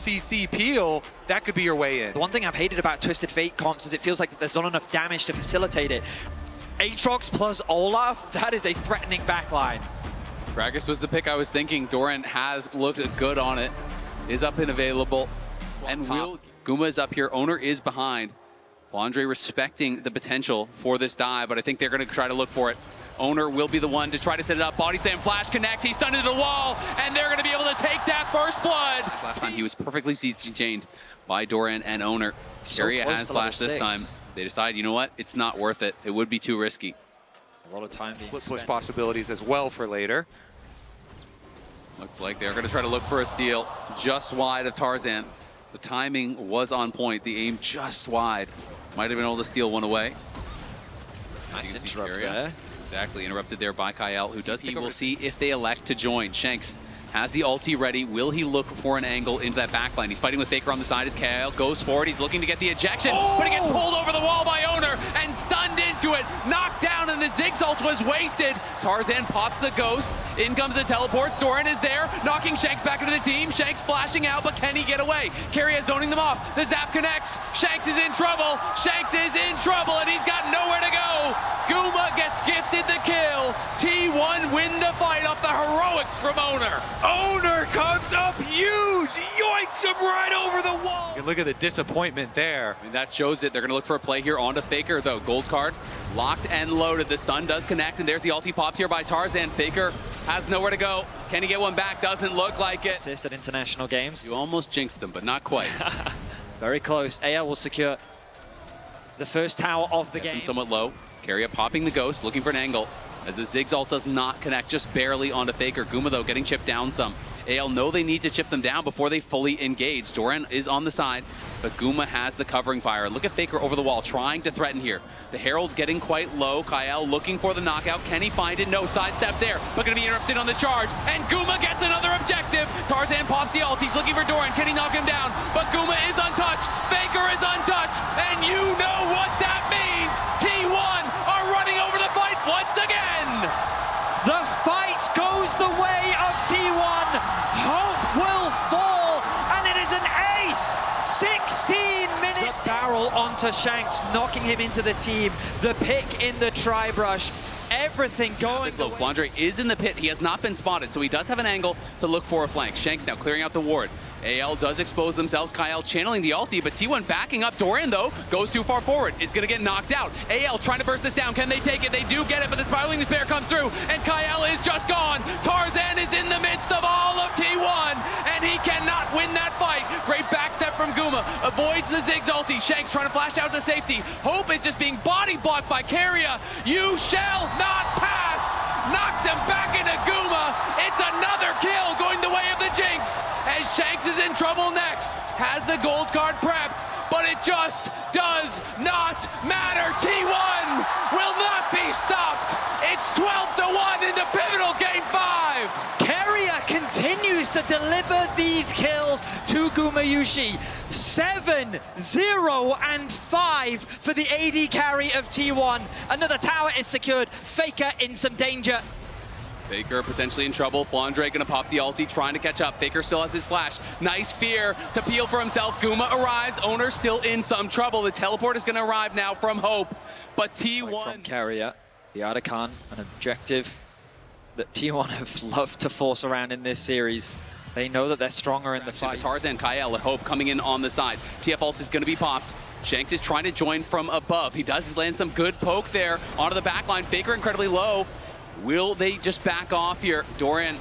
CC peel, that could be your way in. The one thing I've hated about Twisted Fate comps is it feels like there's not enough damage to facilitate it. Aatrox plus Olaf, that is a threatening backline. Gragas was the pick I was thinking. Doran has looked good on it, is up and available. And Guma is up here, Owner is behind. Flandre respecting the potential for this dive, but I think they're gonna try to look for it. Owner will be the one to try to set it up. Body slam, flash connects, he's stunned into the wall, and they're gonna be able to take that first blood. Last time he was perfectly CC-chained by Doran and Owner. Keria has flash this time. They decide, you know what, it's not worth it. It would be too risky. A lot of time being Push spent. possibilities as well for later. Looks like they're gonna try to look for a steal just wide of Tarzan. The timing was on point, the aim just wide. Might have been able to steal one away. Nice interrupt Keria. there. Exactly, interrupted there by Kyle, who does. He will see if they elect to join. Shanks has the ulti ready. Will he look for an angle into that backline? He's fighting with Faker on the side as Kyle goes forward. He's looking to get the ejection, but he gets pulled over the wall by Owner and stunned into it. Knocked down, and the Ziggs ult was wasted. Tarzan pops the ghost. In comes the teleport. Doran is there, knocking Shanks back into the team. Shanks flashing out, but can he get away? Keria zoning them off. The zap connects. Shanks is in trouble. Shanks is in trouble, and he's got nowhere to go. Guma gets gifted the kill. T1 win the fight off the heroics from Owner. Owner comes up huge, yoinks him right over the wall. And look at the disappointment there. I mean, that shows it. They're going to look for a play here onto Faker, though. Gold card locked and loaded. The stun does connect, and there's the ulti pop here by Tarzan. Faker has nowhere to go. Can he get one back? Doesn't look like it. Assist at international games. You almost jinxed them, but not quite. Very close. AL will secure the first tower of the Gets him game. somewhat low. Keria popping the ghost, looking for an angle. As the Ziggs ult does not connect, just barely onto Faker. Guma, though, getting chipped down some. AL know they need to chip them down before they fully engage. Doran is on the side, but Guma has the covering fire. Look at Faker over the wall, trying to threaten here. The Herald getting quite low. Kyle looking for the knockout. Can he find it? No, sidestep there, but gonna be interrupted on the charge. And Guma gets another objective. Tarzan pops the ult. He's looking for Doran. Can he knock him down? But Guma is untouched. Faker is untouched. And you know what that means. T1 are running over the fight once again. The fight goes the way of T1. Hope will fall, and it is an ace. 16 minutes. The barrel onto Shanks, knocking him into the team. The pick in the tri-brush. Everything going Slow. Flandre is in the pit. He has not been spotted, so he does have an angle to look for a flank. Shanks now clearing out the ward. AL does expose themselves. Kyle channeling the ulti, but T1 backing up. Doran, though, goes too far forward. Is going to get knocked out. AL trying to burst this down. Can they take it? They do get it, but the spiraling despair comes through, and Kyle is just gone. Tarzan is in the midst of all of T1, and he cannot win that fight. Great backstep from Guma. Avoids the Ziggs ulti. Shanks trying to flash out to safety. Hope is just being body blocked by Keria. You shall not pass. Knocks him back into Guma. It's another kill going the way of the Jinx, as Shanks is in trouble next. Has the gold card prepped, but it just does not matter. T1 will not be stopped. It's 12-1 into pivotal game 5. Keria continues to deliver these kills to Gumayushi. 7, 0, and 5 for the AD carry of T1. Another tower is secured. Faker in some danger. Faker potentially in trouble. Flandre gonna pop the ulti, trying to catch up. Faker still has his flash. Nice fear to peel for himself. Guma arrives. Owner still in some trouble. The teleport is gonna arrive now from Hope, but T1... From Keria, the Artican, an objective that T1 have loved to force around in this series. They know that they're stronger in the fight. Tarzan, Kyle, and Hope coming in on the side. TF ult is gonna be popped. Shanks is trying to join from above. He does land some good poke there onto the backline. Faker incredibly low. Will they just back off here? Doran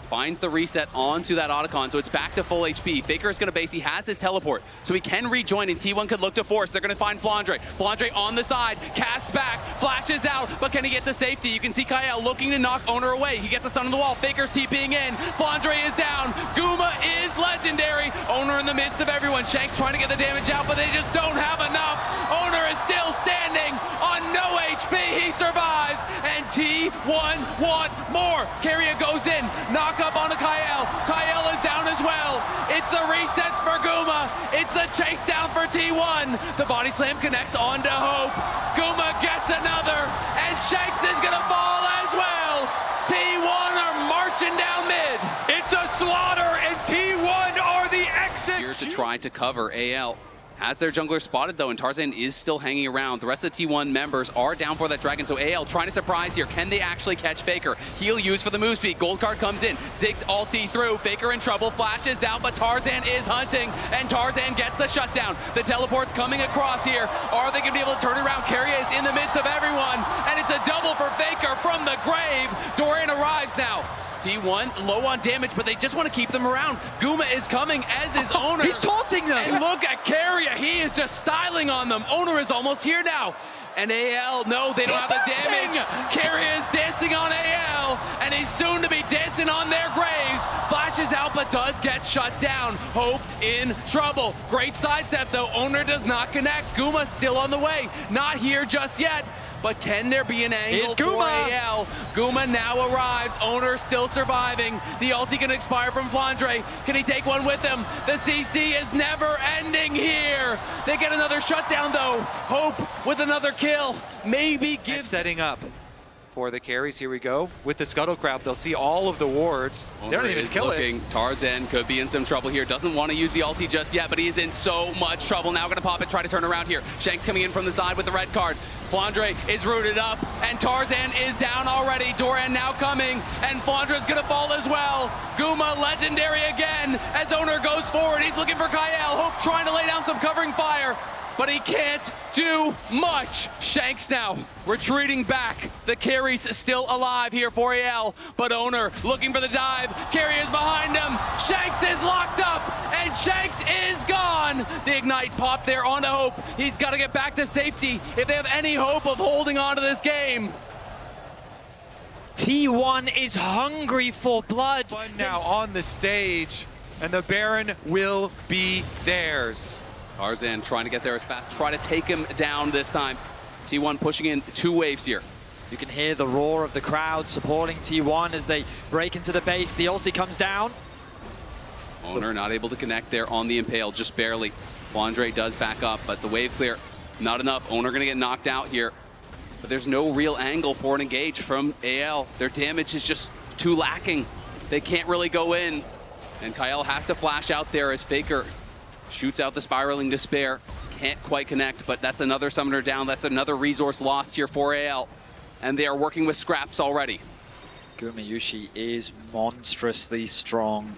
finds the reset onto that Otacon, so it's back to full HP. Faker is going to base. He has his teleport, so he can rejoin, and T1 could look to force. They're going to find Flandre. Flandre on the side, casts back, flashes out, but can he get to safety? You can see Kyle looking to knock Owner away. He gets a stun on the wall. Faker's TPing in. Flandre is down. Guma is legendary. Owner in the midst of everyone. Shanks trying to get the damage out, but they just don't have enough. Owner is still standing on no HP. He survives, and T1 want more. Keria goes in. Knock up onto Kyle. Kyle is down as well. It's the reset for Guma. It's the chase down for T1. The body slam connects onto Hope. Guma gets another, and Shanks is gonna fall as well. T1 are marching down mid. It's a slaughter, and T1 are the 6. Here to try to cover. AL has their jungler spotted though, and Tarzan is still hanging around. The rest of the T1 members are down for that dragon, so AL trying to surprise here. Can they actually catch Faker? He'll use for the move speed. Gold card comes in. Ziggs ulti through. Faker in trouble, flashes out, but Tarzan is hunting, and Tarzan gets the shutdown. The teleport's coming across here. Are they going to be able to turn it around? Keria is in the midst of everyone, and it's a double for Faker from the grave. Dorian arrives now. T1 low on damage, but they just want to keep them around. Guma is coming, as is Owner. He's taunting them. And look at Keria. He is just styling on them. Owner is almost here now. And AL, no, they don't have the damage. Keria is dancing on AL, and he's soon to be dancing on their graves. Flashes out, but does get shut down. Hope in trouble. Great sidestep, though. Owner does not connect. Guma still on the way. Not here just yet. But can there be an angle for AL? Guma now arrives. Owner still surviving. The ulti can expire from Flandre. Can he take one with him? The CC is never ending here. They get another shutdown though. Hope with another kill. Maybe gives... Setting up for the carries. Here we go. With the Scuttle Crab, they'll see all of the wards. They don't even kill it. Tarzan could be in some trouble here. Doesn't want to use the ulti just yet, but he is in so much trouble. Now gonna pop it, try to turn around here. Shanks coming in from the side with the red card. Flandre is rooted up, and Tarzan is down already. Doran now coming, and Flandra's gonna fall as well. Guma legendary again as Owner goes forward. He's looking for Kael. Hope trying to lay down some covering fire, but he can't do much. Shanks now retreating back. The carry's still alive here for AL, but Owner looking for the dive. Carry is behind him. Shanks is locked up, and Shanks is gone. The ignite pop there onto Hope. He's got to get back to safety if they have any hope of holding on to this game. T1 is hungry for blood. Now on the stage, and the Baron will be theirs. Tarzan trying to get there as fast, try to take him down this time. T1 pushing in 2 waves here. You can hear the roar of the crowd supporting T1 as they break into the base. The ulti comes down. Owner not able to connect there on the Impale, just barely. Flandre does back up, but the wave clear, not enough. Owner gonna get knocked out here. But there's no real angle for an engage from AL. Their damage is just too lacking. They can't really go in. And Kael has to flash out there as Faker shoots out the Spiraling Despair. Can't quite connect, but that's another summoner down. That's another resource lost here for AL. And they are working with scraps already. Gumayushi is monstrously strong.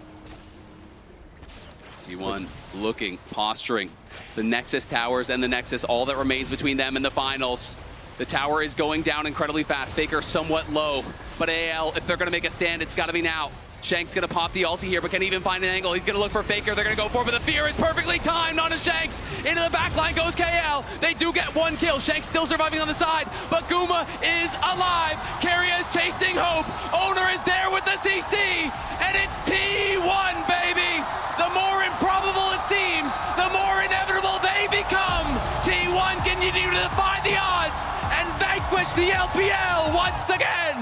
T1 looking, posturing. The Nexus towers and the Nexus, all that remains between them in the finals. The tower is going down incredibly fast. Faker somewhat low, but AL, if they're gonna make a stand, it's gotta be now. Shanks gonna pop the ulti here, but can't even find an angle. He's gonna look for Faker. They're gonna go for it, but the fear is perfectly timed onto Shanks. Into the back line goes KL. They do get 1 kill. Shanks still surviving on the side, but Guma is alive. Keria is chasing Hope. Owner is there with the CC, and it's T1, baby. The more improbable it seems, the more inevitable they become. T1 continue to defy the odds and vanquish the LPL once again.